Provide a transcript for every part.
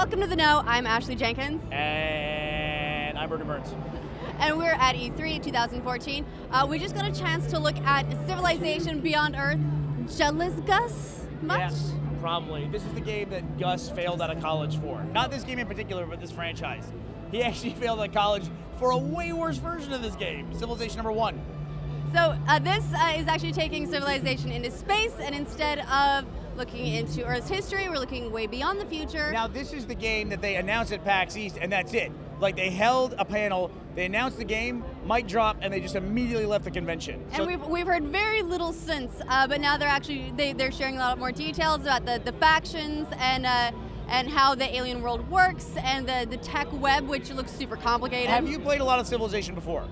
Welcome to The Know. I'm Ashley Jenkins. And I'm Burnie Burns. And we're at E3 2014. We just got a chance to look at Civilization Beyond Earth. Jealous, Gus? Much? Yeah, probably. This is the game that Gus failed out of college for. Not this game in particular, but this franchise. He actually failed out of college for a way worse version of this game, Civilization number 1. So this is actually taking Civilization into space, and instead of looking into Earth's history, we're looking way beyond the future. Now this is the game that they announced at PAX East, and that's it. Like, they held a panel, they announced the game, mic drop, and they just immediately left the convention. And so we've heard very little since, but now they're sharing a lot more details about the factions and how the alien world works, and the tech web, which looks super complicated. Have you played a lot of Civilization before?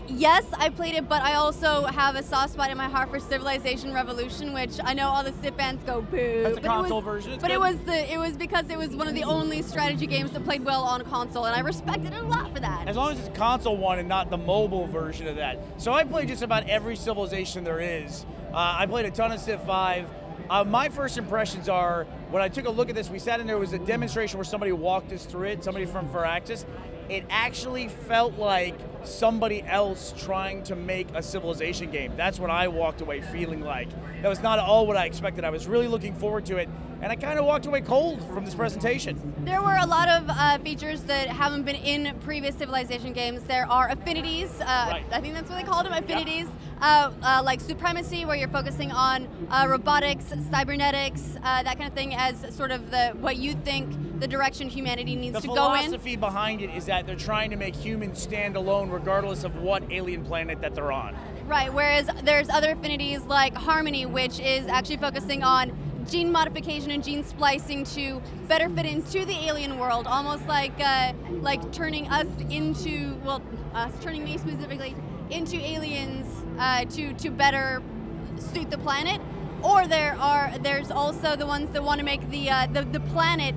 Yes, I played it, but I also have a soft spot in my heart for Civilization Revolution, which I know all the Civ fans go boo. That's a console version. But it was because it was one of the only strategy games that played well on console, and I respected it a lot for that. As long as it's a console one and not the mobile version of that. So I played just about every Civilization there is. I played a ton of Civ 5. My first impressions are, when I took a look at this, we sat in there, it was a demonstration where somebody walked us through it, somebody from Firaxis. It actually felt like somebody else trying to make a Civilization game. That's what I walked away feeling like. That was not at all what I expected. I was really looking forward to it, and I kind of walked away cold from this presentation. There were a lot of features that haven't been in previous Civilization games. There are affinities, Right. I think that's what they called them, affinities, like supremacy, where you're focusing on robotics, cybernetics, that kind of thing, as sort of what you think the direction humanity needs to go in. The philosophy behind it is that they're trying to make humans stand alone regardless of what alien planet that they're on. Right, whereas there's other affinities like harmony, which is actually focusing on gene modification and gene splicing to better fit into the alien world, almost like turning us into, well, turning me specifically, into aliens to better suit the planet. Or there's also the ones that want to make the planet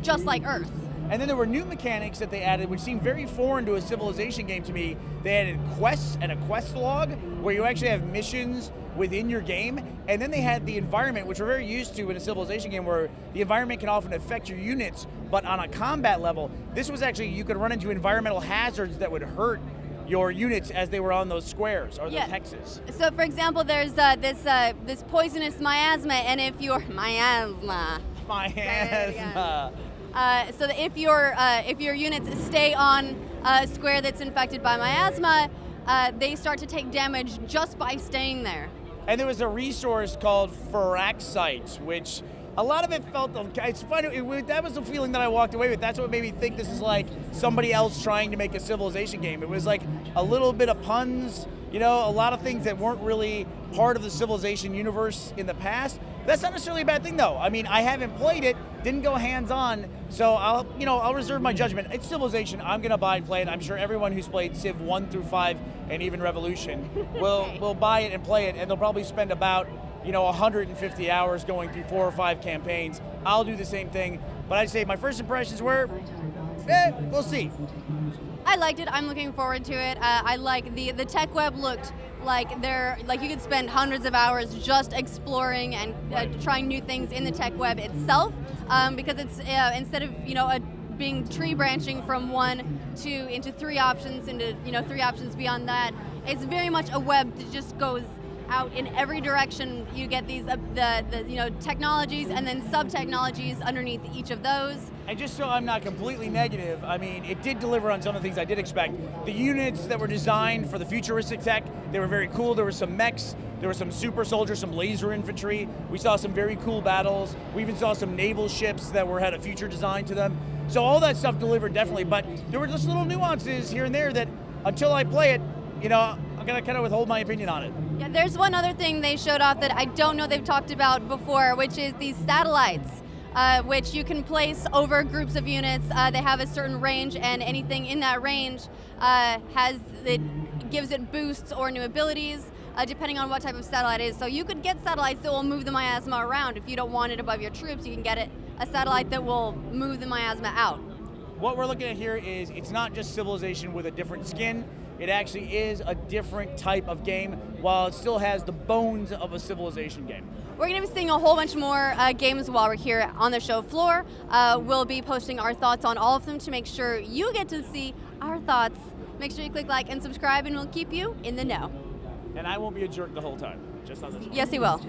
just like Earth. And then there were new mechanics that they added, which seemed very foreign to a Civilization game to me. They added quests and a quest log, where you actually have missions within your game. And then they had the environment, which we're very used to in a Civilization game, where the environment can often affect your units, but on a combat level, this was actually, you could run into environmental hazards that would hurt your units as they were on those squares or those hexes. So for example, there's this poisonous miasma, and if you're miasma. So that if your units stay on a square that's infected by miasma, they start to take damage just by staying there. And there was a resource called Firaxite, which a lot of it felt, it's funny, that was the feeling that I walked away with. That's what made me think this is like somebody else trying to make a Civilization game. It was like a little bit of puns, you know, a lot of things that weren't really part of the Civilization universe in the past. That's not necessarily a bad thing, though. I mean, I haven't played it, didn't go hands-on, so I'll reserve my judgment. It's Civilization. I'm gonna buy and play it. I'm sure everyone who's played Civ 1 through 5 and even Revolution will buy it and play it, and they'll probably spend about 150 hours going through 4 or 5 campaigns. I'll do the same thing, but I'd say my first impressions were, we'll see. I liked it. I'm looking forward to it. I like the tech web looked like you could spend hundreds of hours just exploring and trying new things in the tech web itself, because it's instead of being tree branching from 1 into 3 options, into 3 options beyond that, it's very much a web that just goes out in every direction. You get these the technologies and then sub-technologies underneath each of those. And just so I'm not completely negative, I mean, it did deliver on some of the things I did expect. The units that were designed for the futuristic tech, they were very cool. There were some mechs, there were some super soldiers, some laser infantry. We saw some very cool battles. We even saw some naval ships that had a future design to them. So all that stuff delivered definitely, but there were just little nuances here and there that until I play it, I'm gonna kind of withhold my opinion on it. Yeah, there's one other thing they showed off that I don't know they've talked about before, which is these satellites, which you can place over groups of units. They have a certain range, and anything in that range gives it boosts or new abilities, depending on what type of satellite it is. So you could get satellites that will move the miasma around. If you don't want it above your troops, you can get a satellite that will move the miasma out. What we're looking at here is, it's not just Civilization with a different skin. it actually is a different type of game, while it still has the bones of a Civilization game. We're going to be seeing a whole bunch more games while we're here on the show floor. We'll be posting our thoughts on all of them to make sure you get to see our thoughts. Make sure you click like and subscribe, and we'll keep you in the know. And I won't be a jerk the whole time, just on this one. Yes, he will.